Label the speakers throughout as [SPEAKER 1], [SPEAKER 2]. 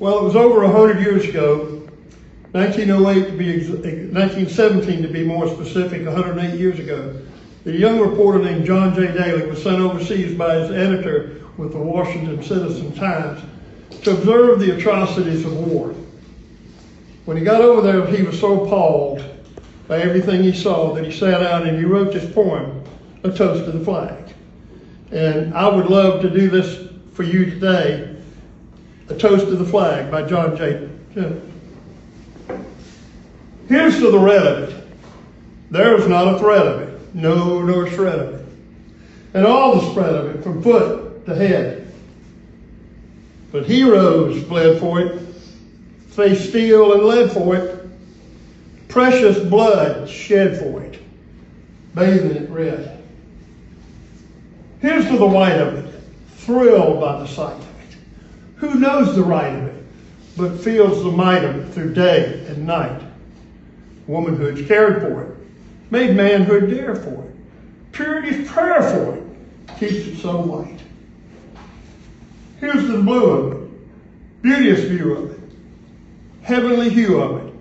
[SPEAKER 1] Well, it was over 100 years ago, 1917 to be more specific, 108 years ago, that a young reporter named John J. Daly was sent overseas by his editor with the Washington Citizen-Times to observe the atrocities of war. When he got over there, he was so appalled by everything he saw that he sat down and he wrote this poem, A Toast to the Flag. And I would love to do this for you today, A Toast to the Flag by John J. Here's to the red of it. There is not a thread of it, no, nor a shred of it. And all the spread of it from foot to head. But heroes bled for it, faced steel and lead for it, precious blood shed for it, bathing it red. Here's to the white of it, thrilled by the sight of it. Who knows the right of it, but feels the might of it through day and night. Womanhood's cared for it, made manhood dare for it. Purity's prayer for it, keeps it so white. Here's to the blue of it, beauteous view of it, heavenly hue of it,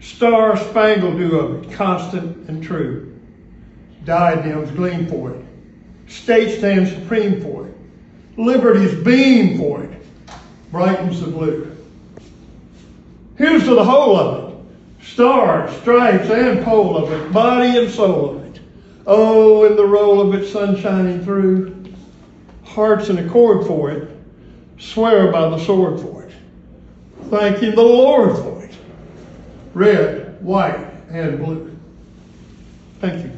[SPEAKER 1] star-spangled dew of it, constant and true. Diadems gleam for it, state stands supreme for it, liberty's beam for it, brightens the blue. Here's to the whole of it, stars, stripes, and pole of it, body and soul of it. Oh, in the roll of it, sun shining through, hearts in accord for it, swear by the sword for it, thanking the Lord for it, red, white, and blue. Thank you.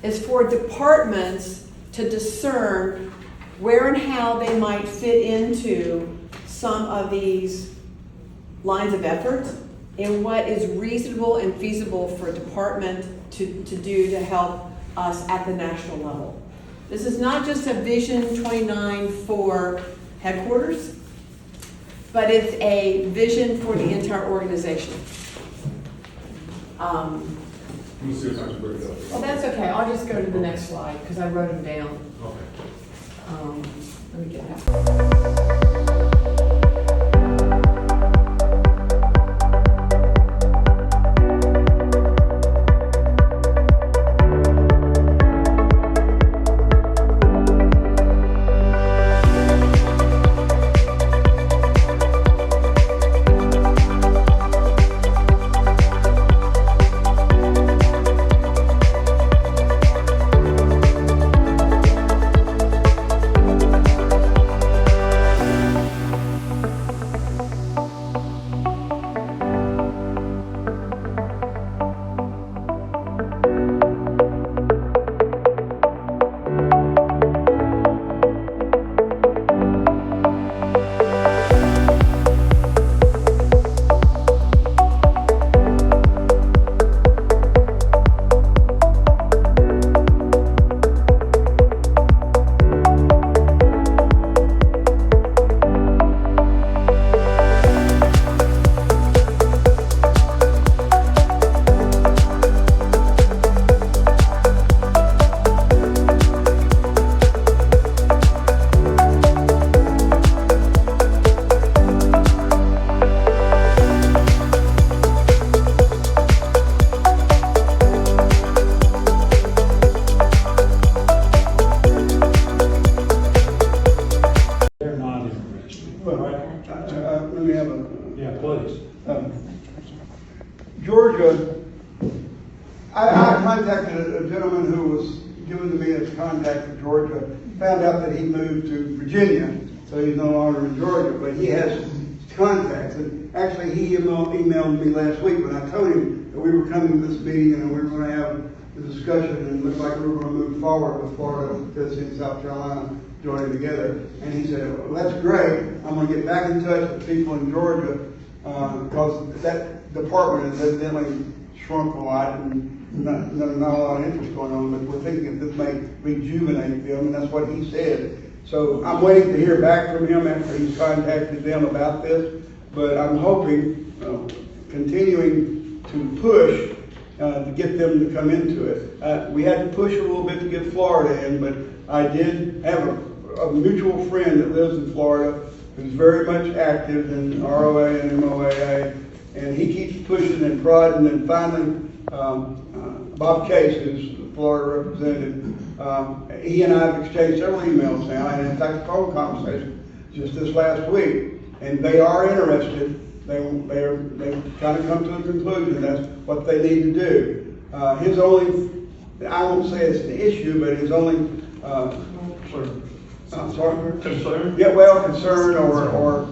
[SPEAKER 2] Is for departments to discern where and how they might fit into some of these lines of effort and what is reasonable and feasible for a department to do to help us at the national level. This is not just a Vision 29 for headquarters, but it's a vision for the entire organization.
[SPEAKER 3] Let me see if I can break it up.
[SPEAKER 2] Well, that's okay. I'll just go to the next slide because I wrote them down.
[SPEAKER 3] Okay.
[SPEAKER 2] Let me get that.
[SPEAKER 4] I contacted a gentleman who was given to me as contact for Georgia, found out that he moved to Virginia, so he's no longer in Georgia, but he has contacts. And actually, he emailed me last week when I told him that we were coming to this meeting and we were going to have the discussion, and it looked like we were going to move forward with Florida, Tennessee, and South Carolina joining together. And he said, well, that's great. I'm going to get back in touch with people in Georgia because that department has evidently shrunk a lot and not a lot of interest going on, but we're thinking that this may rejuvenate them, and that's what he said. So I'm waiting to hear back from him after he's contacted them about this, but I'm hoping, continuing to push to get them to come into it. We had to push a little bit to get Florida in, but I did have a mutual friend that lives in Florida who's very much active in ROA and MOAA, and he keeps pushing and prodding, and finally, Bob Case, who's the Florida representative, he and I have exchanged several emails now, and in fact, a phone conversation just this last week, and they are interested. They kind of come to a conclusion that's what they need to do. His only, I won't say it's an issue, but his only, I'm sorry?
[SPEAKER 1] Concern?
[SPEAKER 4] Yeah, well, concern or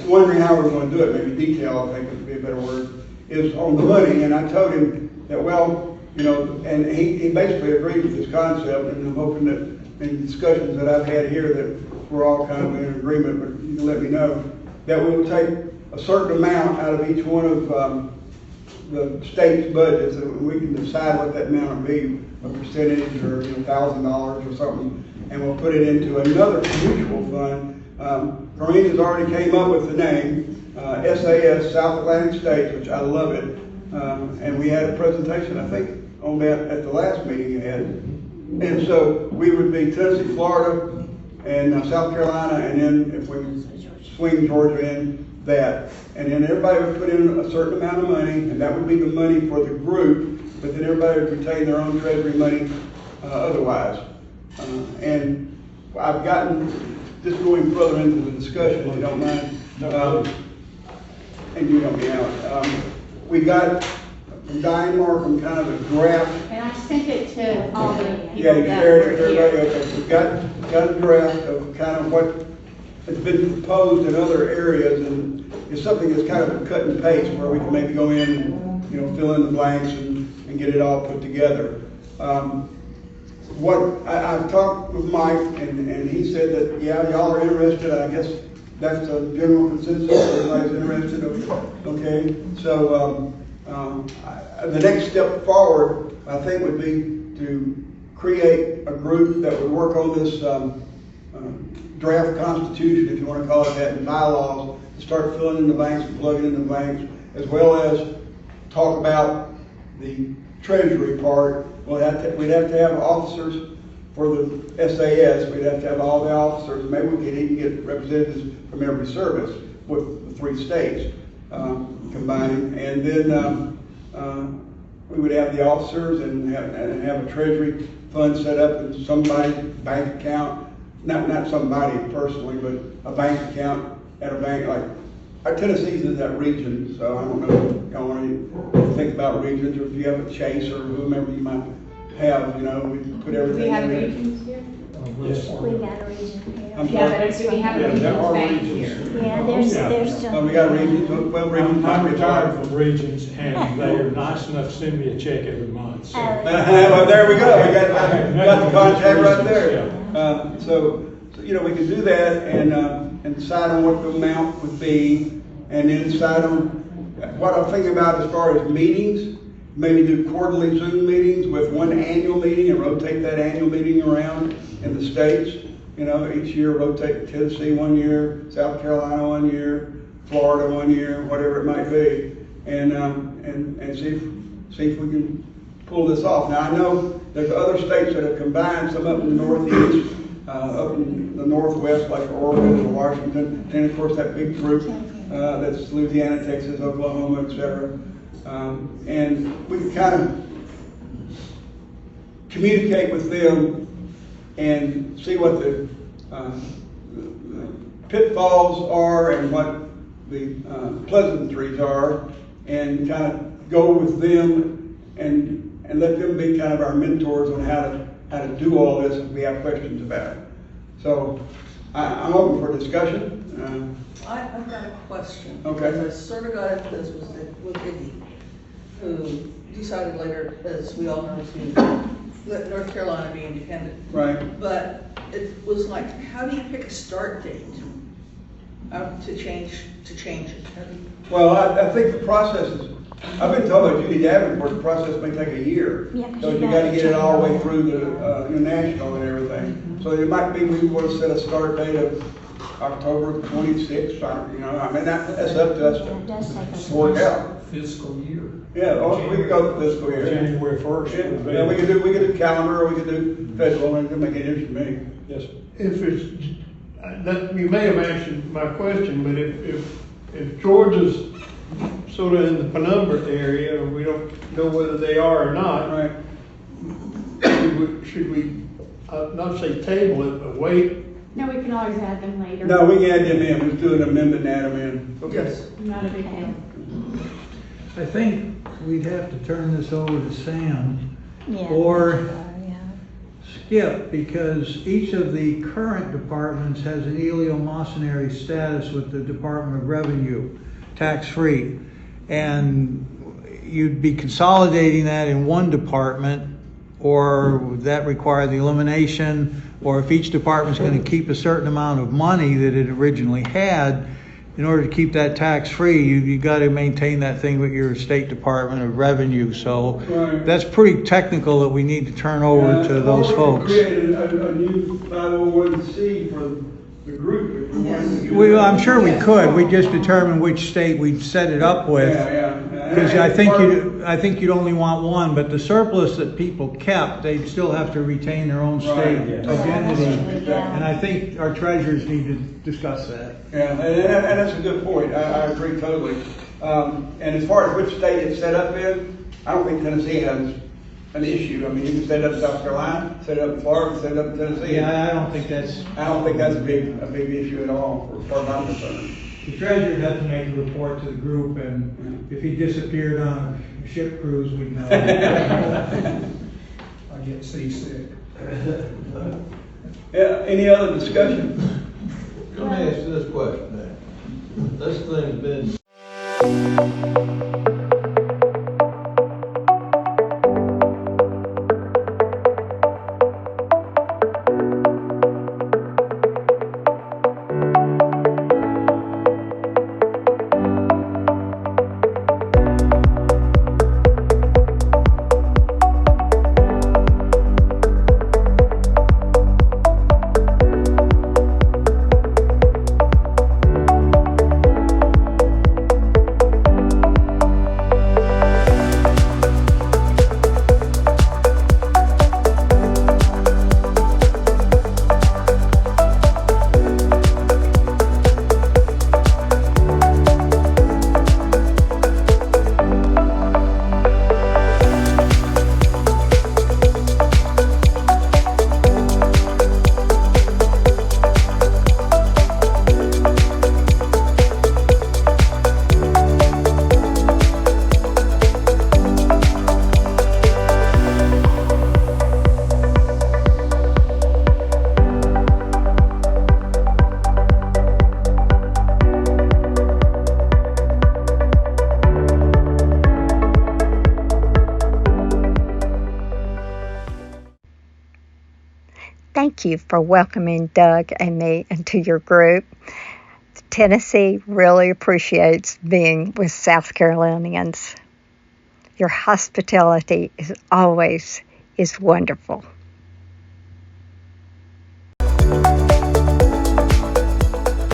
[SPEAKER 4] wondering how we're going to do it, maybe detail, I think would be a better word, is on the money. And I told him that, well, you know, and he basically agreed with this concept, and I'm hoping that in discussions that I've had here that we're all kind of in agreement, but you can let me know, that we will take a certain amount out of each one of the state's budgets, and we can decide what that amount will be, a percentage or $1,000 or something, and we'll put it into another mutual fund. Corinne has already came up with the name, SAS, South Atlantic States, which I love it. And we had a presentation, I think, on that at the last meeting you had. And so we would be Tennessee, Florida, and South Carolina, and then if we swing Georgia in, that. And then everybody would put in a certain amount of money, and that would be the money for the group, but then everybody would retain their own treasury money otherwise. And I've gotten, just going further into the discussion, if you don't mind, and you help me out. We got from Diane Markham kind of a draft.
[SPEAKER 5] And I sent it to all the people
[SPEAKER 4] Yeah, you
[SPEAKER 5] that
[SPEAKER 4] shared
[SPEAKER 5] were
[SPEAKER 4] it,
[SPEAKER 5] here.
[SPEAKER 4] everybody, okay. We've got a draft of kind of what has been proposed in other areas, and it's something that's kind of a cut and paste where we can maybe go in and, fill in the blanks and get it all put together. I've talked with Mike, and he said that, yeah, y'all are interested. I guess that's a general consensus. Everybody's interested. Okay. So the next step forward, I think, would be to create a group that would work on this draft constitution, if you want to call it that, and bylaws, and start filling in the blanks and plugging in the blanks, as well as talk about the treasury part. We'd have to have officers for the SAS. We'd have to have all the officers. Maybe we could even get representatives from every service with the 3 states combining. And then we would have the officers and have a treasury fund set up in somebody's bank account. Not somebody personally, but a bank account at a bank. Like our Tennessee's in that region, so I don't know if y'all want to think about regions, or if you have a Chase or whomever you might have, we put everything
[SPEAKER 5] Do we have
[SPEAKER 4] in there.
[SPEAKER 5] regions here?
[SPEAKER 1] Yes.
[SPEAKER 6] We got a region here.
[SPEAKER 4] I'm
[SPEAKER 5] Yeah,
[SPEAKER 4] sorry.
[SPEAKER 5] but do we have a
[SPEAKER 1] Yeah, there
[SPEAKER 5] regions
[SPEAKER 1] are
[SPEAKER 5] bank
[SPEAKER 1] regions.
[SPEAKER 5] here?
[SPEAKER 6] Yeah, there's some.
[SPEAKER 4] We got regions. Well, regions.
[SPEAKER 7] I'm retired from Regions, and they're nice enough to send me a check every month. So.
[SPEAKER 4] Well, there we go. We got the contact right there. So we can do that and decide on what the amount would be, and then decide on what I'm thinking about as far as meetings. Maybe do quarterly Zoom meetings with one annual meeting and rotate that annual meeting around in the states. Each year rotate Tennessee 1 year, South Carolina 1 year, Florida 1 year, whatever it might be, and see if we can pull this off. Now I know there's other states that have combined, some up in the Northeast, up in the Northwest like Oregon and Washington, and of course that big group that's Louisiana, Texas, Oklahoma, etc. And we can kind of communicate with them and see what the pitfalls are and what the pleasantries are, and kind of go with them and and let them be kind of our mentors on how to do all this if we have questions about it. So I'm open for discussion.
[SPEAKER 8] I've got a question.
[SPEAKER 4] Okay.
[SPEAKER 8] Because I sort of got into this with Iggy, who decided later, as we all know, to let North Carolina be independent.
[SPEAKER 4] Right.
[SPEAKER 8] But it was like, how do you pick a start date to change it?
[SPEAKER 4] Well, I think the process is, I've been told by Judy Davenport, the process may take a year.
[SPEAKER 6] Yeah, 'cause
[SPEAKER 4] So
[SPEAKER 6] you
[SPEAKER 4] you gotta
[SPEAKER 6] gotta
[SPEAKER 4] get it all the way
[SPEAKER 6] change
[SPEAKER 4] through the national and everything. So it might be, we want to set a start date of October 26th, I mean, that's up to us
[SPEAKER 6] Yeah, it does take us
[SPEAKER 4] to work out.
[SPEAKER 7] Fiscal year.
[SPEAKER 4] Yeah, we could go fiscal year.
[SPEAKER 7] January 1st.
[SPEAKER 4] Yeah, we could do calendar, or we could do federal, and it doesn't make any difference to me.
[SPEAKER 7] Yes, sir.
[SPEAKER 1] If it's, you may have answered my question, but if Georgia's sort of in the penumbra area, and we don't know whether they are or not,
[SPEAKER 4] Right.
[SPEAKER 1] should we not say table it, but wait?
[SPEAKER 5] No, we can always add them later.
[SPEAKER 4] No, we can add them in, let's do an amendment and add them in.
[SPEAKER 1] Okay.
[SPEAKER 8] Yes.
[SPEAKER 5] Not a big deal.
[SPEAKER 9] I think we'd have to turn this over to Sam
[SPEAKER 6] Yeah.
[SPEAKER 9] or
[SPEAKER 6] Yeah.
[SPEAKER 9] Skip, because each of the current departments has an eleemosynary status with the Department of Revenue, tax-free. And you'd be consolidating that in one department, or would that require the elimination? Or if each department's going to keep a certain amount of money that it originally had, in order to keep that tax-free, you got to maintain that thing with your State Department of Revenue. So
[SPEAKER 4] Right.
[SPEAKER 9] that's pretty technical that we need to turn over to those
[SPEAKER 4] Or we
[SPEAKER 9] folks.
[SPEAKER 4] could create a new 501c for the group. If we wanted to do
[SPEAKER 9] Well,
[SPEAKER 4] that.
[SPEAKER 9] I'm sure we could. We just determine which state we'd set it up with.
[SPEAKER 4] Yeah.
[SPEAKER 9] Because I think you'd only want one, but the surplus that people kept, they'd still have to retain their own state
[SPEAKER 4] Right.
[SPEAKER 9] identity.
[SPEAKER 6] Yeah.
[SPEAKER 9] And I think our treasurers need to discuss that.
[SPEAKER 4] Yeah, and that's a good point. I agree totally. And as far as which state it's set up in, I don't think Tennessee has an issue. I mean, you can set it up in South Carolina, set it up in Florida, set it up in Tennessee.
[SPEAKER 9] Yeah, I don't think that's,
[SPEAKER 4] I don't think that's a big issue at all, as far as I'm concerned.
[SPEAKER 9] the treasurer would have to make a report to the group, and if he disappeared on a ship cruise, we'd know.
[SPEAKER 7] I get seasick.
[SPEAKER 4] Yeah, any other discussion?
[SPEAKER 10] Let me ask you this question then. This thing's been
[SPEAKER 6] Thank you for welcoming Doug and me into your group. Tennessee really appreciates being with South Carolinians. Your hospitality is wonderful.